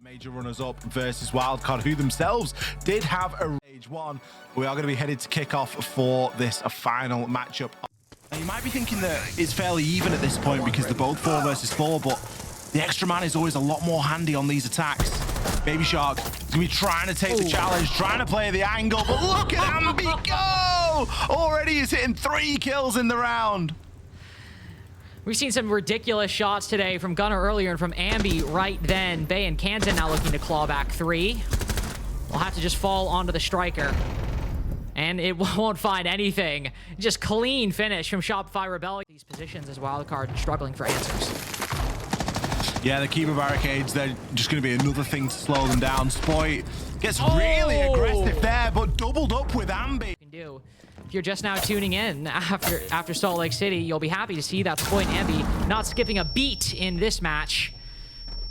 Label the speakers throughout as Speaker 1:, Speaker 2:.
Speaker 1: Major runners-up versus Wildcard, who themselves did have a Rage 1. We are going to be headed to kick off for this final matchup. Now, you might be thinking that it's fairly even at this point because they're both 4 versus 4, but the extra man is always a lot more handy on these attacks. Baby Shark is going to be trying to take the challenge, trying to play the angle, but look at Ambi go! Already he's hitting 3 kills in the round.
Speaker 2: We've seen some ridiculous shots today from Gunnar earlier and from Ambi right then. Bay and Kansan now looking to claw back 3. We'll have to just fall onto the striker. And it won't find anything. Just clean finish from Shopify Rebellion. These positions as Wildcard struggling for answers.
Speaker 1: Yeah, the keeper barricades, they're just going to be another thing to slow them down. Spoit gets really aggressive there, but doubled up with Ambi.
Speaker 2: If you're just now tuning in after Salt Lake City, you'll be happy to see that Spoit and Ambi not skipping a beat in this match.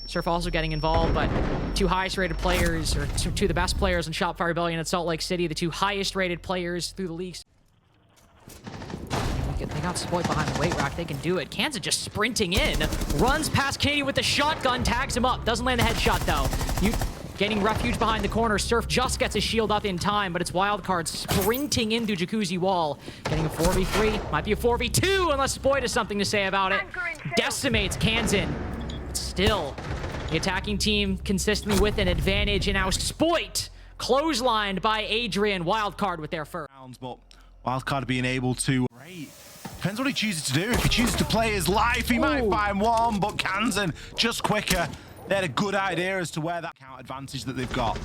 Speaker 2: Surf also getting involved, but 2 highest rated players, or 2 of the best players in Shopify Rebellion at Salt Lake City, the 2 highest rated players through the leagues. They got Spoit behind the weight rack. They can do it. Kansan just sprinting in. Runs past Canadian with the shotgun. Tags him up. Doesn't land a headshot, though. Getting refuge behind the corner. Surf just gets his shield up in time, but it's Wildcard sprinting into Jacuzzi wall. Getting a 4v3. Might be a 4v2 unless Spoit has something to say about it. Decimates Kansan. Still, the attacking team consistently with an advantage. And now Spoit clotheslined by Adrian. Wildcard with their first rounds,
Speaker 1: but Wildcard being able to... Great. Depends what he chooses to do. If he chooses to play his life, he might find one, but Kansan just quicker. They had a good idea as to where that count advantage that they've got.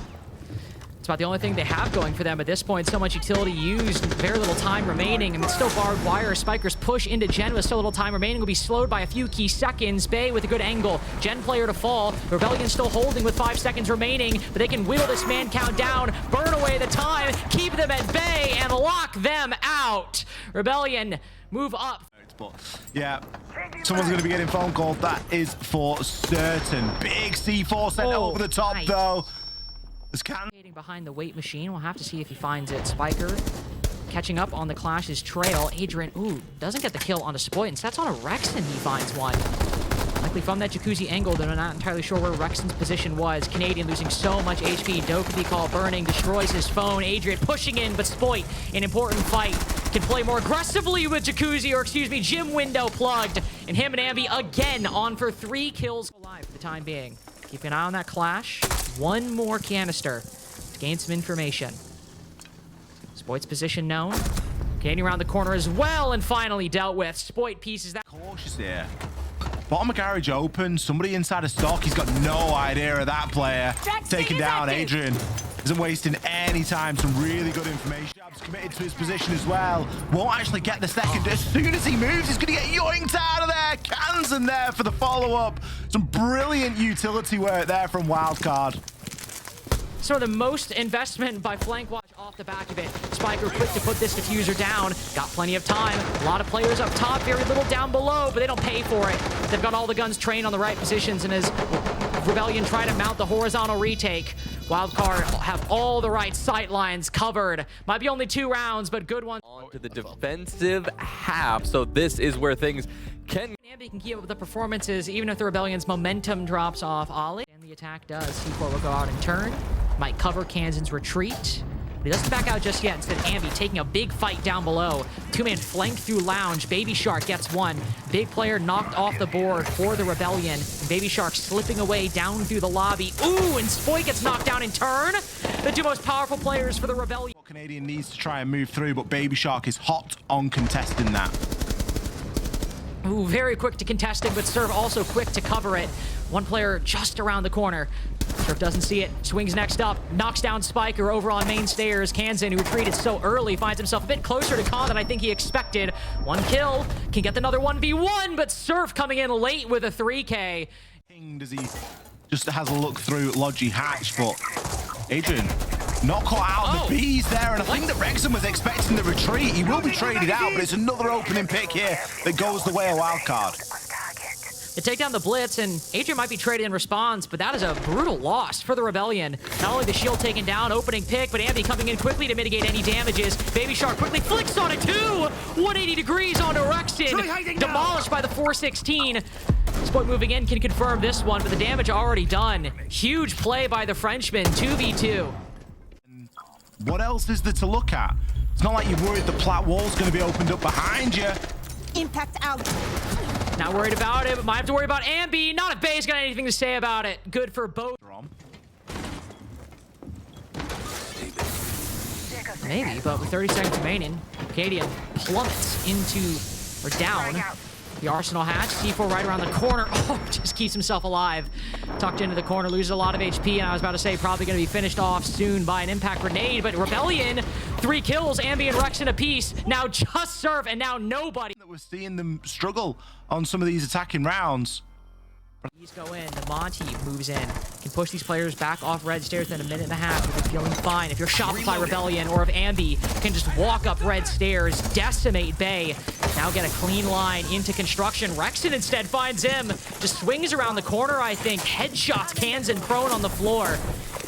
Speaker 2: It's about the only thing they have going for them at this point. So much utility used, very little time remaining, and it's still barbed wire. Spikers push into Gen with so little time remaining. Will be slowed by a few key seconds. Bay with a good angle. Gen player to fall. Rebellion still holding with 5 seconds remaining, but they can whittle this man count down, burn away the time, keep them at bay, and lock them out. Rebellion move up.
Speaker 1: But yeah, someone's going to be getting phone calls. That is for certain. Big C4 sent over the top, though.
Speaker 2: Behind the weight machine. We'll have to see if he finds it. Spiker catching up on the Clash's trail. Adrian, doesn't get the kill on a Spoit. And sets on a Rexon. He finds one. Likely from that Jacuzzi angle, they're not entirely sure where Rexon's position was. Canadian losing so much HP. Dokubi call burning, destroys his phone. Adrian pushing in, but Spoit, an important fight, can play more aggressively with Jacuzzi, or excuse me, Gym window plugged. And him and Ambi again on for 3 kills alive for the time being. Keep an eye on that Clash. 1 more canister to gain some information. Spoit's position known. Canadian around the corner as well, and finally dealt with. Spoit pieces that.
Speaker 1: Cautious here. Bottom of garage open. Somebody inside a stock. He's got no idea of that player. Taking down Adrian. Isn't wasting any time. Some really good information. Jab's committed to his position as well. Won't actually get the second. As soon as he moves, he's going to get yoinked out of there. Kansan there for the follow-up. Some brilliant utility work there from Wildcard.
Speaker 2: Some of the most investment by Flank Watch off the back of it. Spiker quick to put this diffuser down. Got plenty of time. A lot of players up top, very little down below, but they don't pay for it. They've got all the guns trained on the right positions, and as Rebellion try to mount the horizontal retake, Wildcard have all the right sight lines covered. Might be only 2 rounds, but good ones.
Speaker 3: On to the defensive half, so this is where things can...
Speaker 2: Ambi can keep up with the performances, even if the Rebellion's momentum drops off. Ollie, and the attack does. C4 will go out in turn. Might cover Kansan's retreat. But he doesn't back out just yet. Instead, Ambi taking a big fight down below. 2-man flank through Lounge. Baby Shark gets 1. Big player knocked off the board for the Rebellion. And Baby Shark slipping away down through the lobby. And Spoit gets knocked down in turn. The 2 most powerful players for the Rebellion.
Speaker 1: Canadian needs to try and move through, but Baby Shark is hot on contesting that.
Speaker 2: Very quick to contest it, but Surf also quick to cover it. 1 player just around the corner. Surf doesn't see it. Swings next up. Knocks down Spiker over on main stairs. Kansan, who retreated so early, finds himself a bit closer to Khan than I think he expected. 1 kill. Can get another 1v1, but Surf coming in late with a 3K.
Speaker 1: Does he just has a look through Logi Hatch, but Adrian not caught out the bees there, and I think that Rexon was expecting the retreat. He will be traded out, but it's another opening pick here that goes the way of Wildcard.
Speaker 2: They take down the blitz, and Adrian might be traded in response, but that is a brutal loss for the Rebellion. Not only the shield taken down, opening pick, but Ambi coming in quickly to mitigate any damages. Baby Shark quickly flicks on it too! 180 degrees onto Rexon. Demolished by the 416. Sport moving in can confirm this one, but the damage already done. Huge play by the Frenchman, 2v2.
Speaker 1: What else is there to look at? It's not like you're worried the plat wall's going to be opened up behind you.
Speaker 4: Impact out.
Speaker 2: Not worried about it, but might have to worry about Ambi. Not if Bay's got anything to say about it. Good for both. Maybe, but with 30 seconds remaining, Canadian plummets into, or down, the Arsenal hatch. C4 right around the corner. Oh, just keeps himself alive. Tucked into the corner, loses a lot of HP, and I was about to say probably going to be finished off soon by an impact grenade, but Rebellion, 3 kills, Ambi and Rex in a piece. Now just Surf, and now nobody.
Speaker 1: We're seeing them struggle on some of these attacking rounds.
Speaker 2: These go in, the Monty moves in, can push these players back off red stairs in a minute and a half. If you're feeling fine, if you're Shopify Rebellion or if Ambi can just walk up red stairs, decimate Bay, now get a clean line into construction. Rexon instead finds him, just swings around the corner, I think, headshots cans and prone on the floor.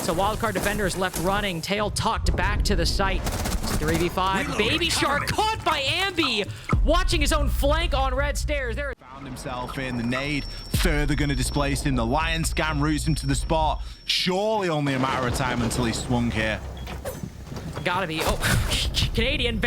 Speaker 2: So Wildcard defenders left running, tail tucked back to the site. It's 3v5, Baby Shark caught by Ambi, watching his own flank on red stairs. There.
Speaker 1: Found himself in the nade, further going to displace him. The lion scam routes him to the spot. Surely only a matter of time until he swung here.
Speaker 2: Gotta be. Oh, Canadian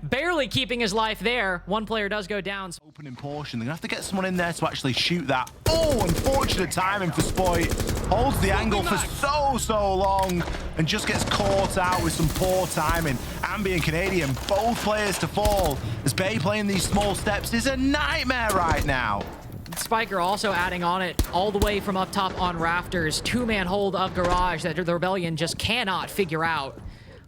Speaker 2: barely keeping his life there. One player does go down.
Speaker 1: Opening portion. They're gonna have to get someone in there to actually shoot that. Oh, unfortunate timing for Spoit. Holds the angle for so long and just gets caught out with some poor timing. Ambi and Canadian, both players to fall. As Bay playing these small steps is a nightmare right now.
Speaker 2: Spiker also adding on it all the way from up top on rafters. 2-man hold of Garage that the Rebellion just cannot figure out.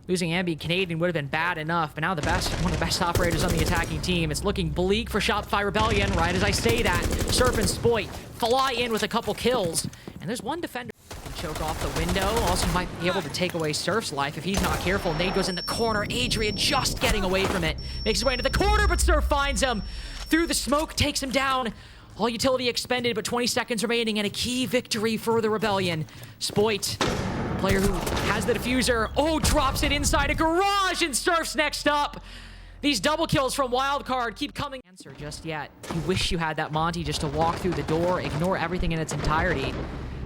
Speaker 2: Losing Ambi and Canadian would have been bad enough, but now one of the best operators on the attacking team. It's looking bleak for Shopify Rebellion. Right as I say that, Surf and Spoit fly in with a couple kills, and there's one defender. Choke off the window. Also might be able to take away Surf's life if he's not careful. Nade goes in the corner. Adrian just getting away from it. Makes his way into the corner, but Surf finds him. Through the smoke, takes him down. All utility expended, but 20 seconds remaining, and a key victory for the Rebellion. Spoit, player who has the diffuser, drops it inside a Garage, and Surf's next up. These double kills from Wildcard keep coming. Answer just yet. You wish you had that Monty just to walk through the door, ignore everything in its entirety.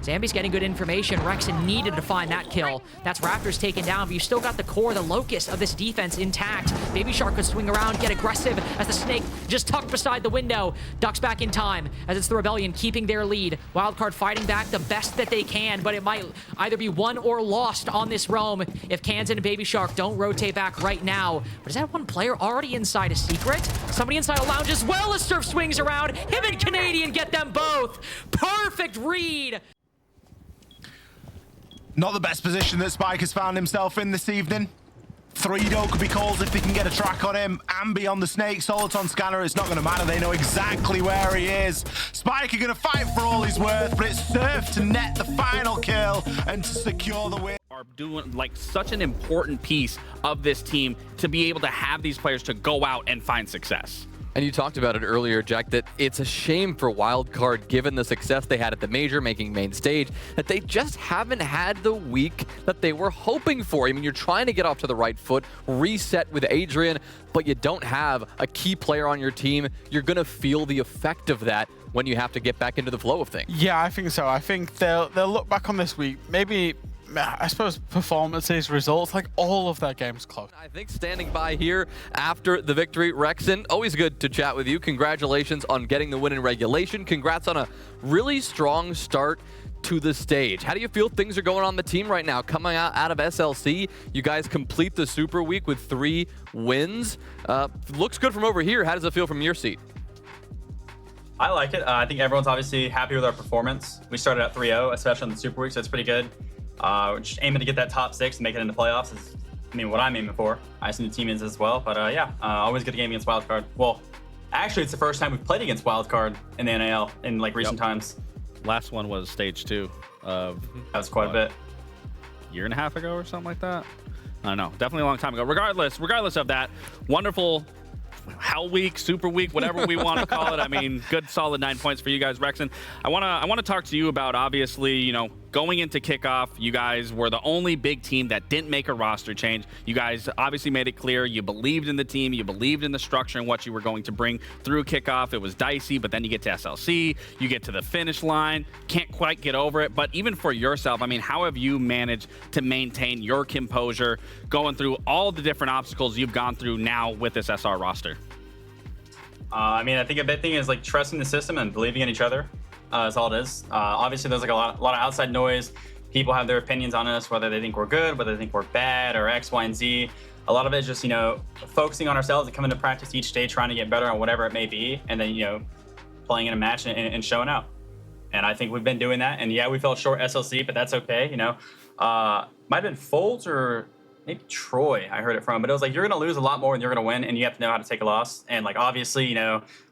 Speaker 2: Zambi's getting good information. Rexon needed to find that kill. That's Raptors taken down, but you still got the core, the locus of this defense intact. Baby Shark could swing around, get aggressive as the snake just tucked beside the window. Ducks back in time as it's the Rebellion keeping their lead. Wildcard fighting back the best that they can, but it might either be won or lost on this roam if Kansan and Baby Shark don't rotate back right now. But is that one player already inside a secret? Somebody inside a lounge as well as Surf swings around. Him and Canadian get them both. Perfect read.
Speaker 1: Not the best position that Spike has found himself in this evening. 3 could be called if they can get a track on him. Ambi on the snake, Soliton scanner, it's not going to matter. They know exactly where he is. Spike are going to fight for all he's worth, but it's Surf to net the final kill and to secure the win.
Speaker 5: Are doing like such an important piece of this team to be able to have these players to go out and find success.
Speaker 3: And you talked about it earlier, Jack, that it's a shame for Wildcard, given the success they had at the major, making main stage, that they just haven't had the week that they were hoping for. I mean, you're trying to get off to the right foot, reset with Adrian, but you don't have a key player on your team. You're going to feel the effect of that when you have to get back into the flow of things.
Speaker 6: Yeah, I think so. I think they'll look back on this week, maybe, I suppose, performances, results, like all of their games close.
Speaker 3: I think standing by here after the victory, Rexon, always good to chat with you. Congratulations on getting the win in regulation. Congrats on a really strong start to the stage. How do you feel things are going on the team right now? Coming out of SLC, you guys complete the Super Week with 3 wins. Looks good from over here. How does it feel from your seat?
Speaker 7: I like it. I think everyone's obviously happy with our performance. We started at 3-0, especially on the Super Week, so it's pretty good. We're just aiming to get that top 6 and make it into playoffs is, what I'm aiming for. I assume the team is as well, but always good game against Wildcard. Well, actually, it's the first time we've played against Wildcard in the NAL in like recent times.
Speaker 5: Last one was stage 2 of
Speaker 7: that was quite a bit.
Speaker 5: Year and a half ago or something like that. I don't know, definitely a long time ago. Regardless of that, wonderful Hell Week, Super Week, whatever we want to call it. I mean, good solid 9 points for you guys, Rexon. I want to talk to you about, obviously, going into kickoff, you guys were the only big team that didn't make a roster change. You guys obviously made it clear you believed in the team, you believed in the structure and what you were going to bring through kickoff. It was dicey, but then you get to SLC, you get to the finish line, can't quite get over it. But even for yourself, I mean, how have you managed to maintain your composure going through all the different obstacles you've gone through now with this SR roster?
Speaker 7: I mean, I think a big thing is like trusting the system and believing in each other. That's all it is. Obviously, there's like a lot of outside noise. People have their opinions on us, whether they think we're good, whether they think we're bad, or X, Y, and Z. A lot of it is just, focusing on ourselves and coming to practice each day, trying to get better on whatever it may be, and then, playing in a match and showing out. And I think we've been doing that. And yeah, we fell short SLC, but that's okay. Might have been Folds or maybe Troy I heard it from, but it was like, you're going to lose a lot more than you're going to win, and you have to know how to take a loss. And like, obviously,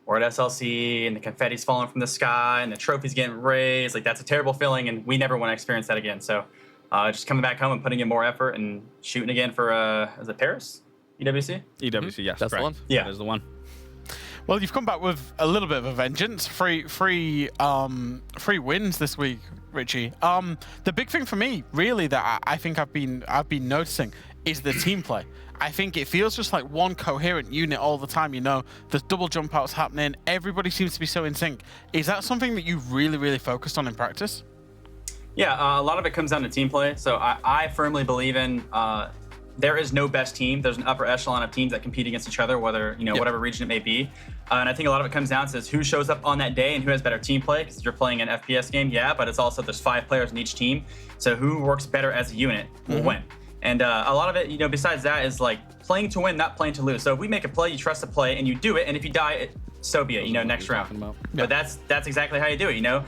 Speaker 7: we're at SLC and the confetti's falling from the sky and the trophy's getting raised. Like, that's a terrible feeling, and we never want to experience that again. So just coming back home and putting in more effort and shooting again for, is it Paris? EWC?
Speaker 5: EWC, yes.
Speaker 3: That's
Speaker 5: correct.
Speaker 3: the one.
Speaker 5: Yeah. That is the one.
Speaker 6: Well, you've come back with a little bit of a vengeance. Free wins this week, Richie. The big thing for me, really, that I think I've been noticing is the team play. I think it feels just like one coherent unit all the time. There's double jump outs happening. Everybody seems to be so in sync. Is that something that you really, really focused on in practice?
Speaker 7: Yeah, a lot of it comes down to team play. So I firmly believe in there is no best team. There's an upper echelon of teams that compete against each other, whether, whatever region it may be. And I think a lot of it comes down to who shows up on that day and who has better team play, because you're playing an FPS game, yeah, but it's also there's 5 players in each team. So who works better as a unit will win. And a lot of it, besides that, is like playing to win, not playing to lose. So if we make a play, you trust the play, and you do it. And if you die, so be it. Next round. But that's exactly how you do it.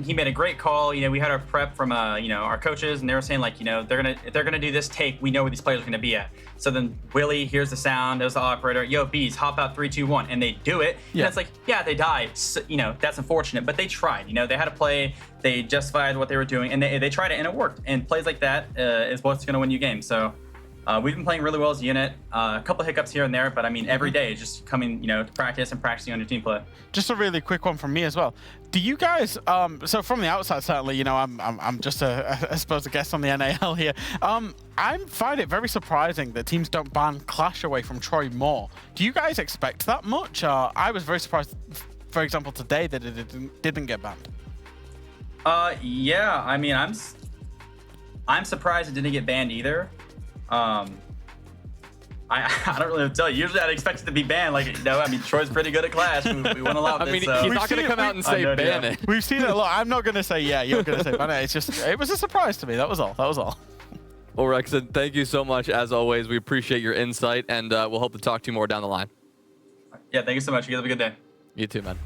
Speaker 7: He made a great call. We had our prep from our coaches, and they were saying like, if they're gonna do this take, we know where these players are gonna be at. So then Willie hears the sound, there's the operator, yo, bees, hop out 3, 2, 1, and they do it.
Speaker 6: Yeah.
Speaker 7: And it's like, yeah, they died. So, that's unfortunate, but they tried. They had a play, they justified what they were doing, and they tried it, and it worked. And plays like that is what's gonna win you games. So we've been playing really well as a unit. A couple hiccups here and there, but I mean, every day is just coming, to practice and practicing on your team play.
Speaker 6: Just a really quick one from me as well. Do you guys, so from the outside, certainly, I'm just I suppose a guest on the NAL here. I find it very surprising that teams don't ban Clash away from Troy more. Do you guys expect that much? I was very surprised, for example, today that it didn't get banned.
Speaker 7: Yeah, I mean, I'm surprised it didn't get banned either. I don't really know what to tell you. Usually I'd expect it to be banned. Troy's pretty good at Clash. We won a lot of it.
Speaker 3: I mean,
Speaker 7: so.
Speaker 3: he's not going to come out and say ban it.
Speaker 6: We've seen it a lot. I'm not going to say, yeah, you're going to say ban it. It was a surprise to me. That was all.
Speaker 3: Well, Rexon, thank you so much. As always, we appreciate your insight, and we'll hope to talk to you more down the line.
Speaker 7: Yeah, thank you so much. You guys have a good day.
Speaker 3: You too, man.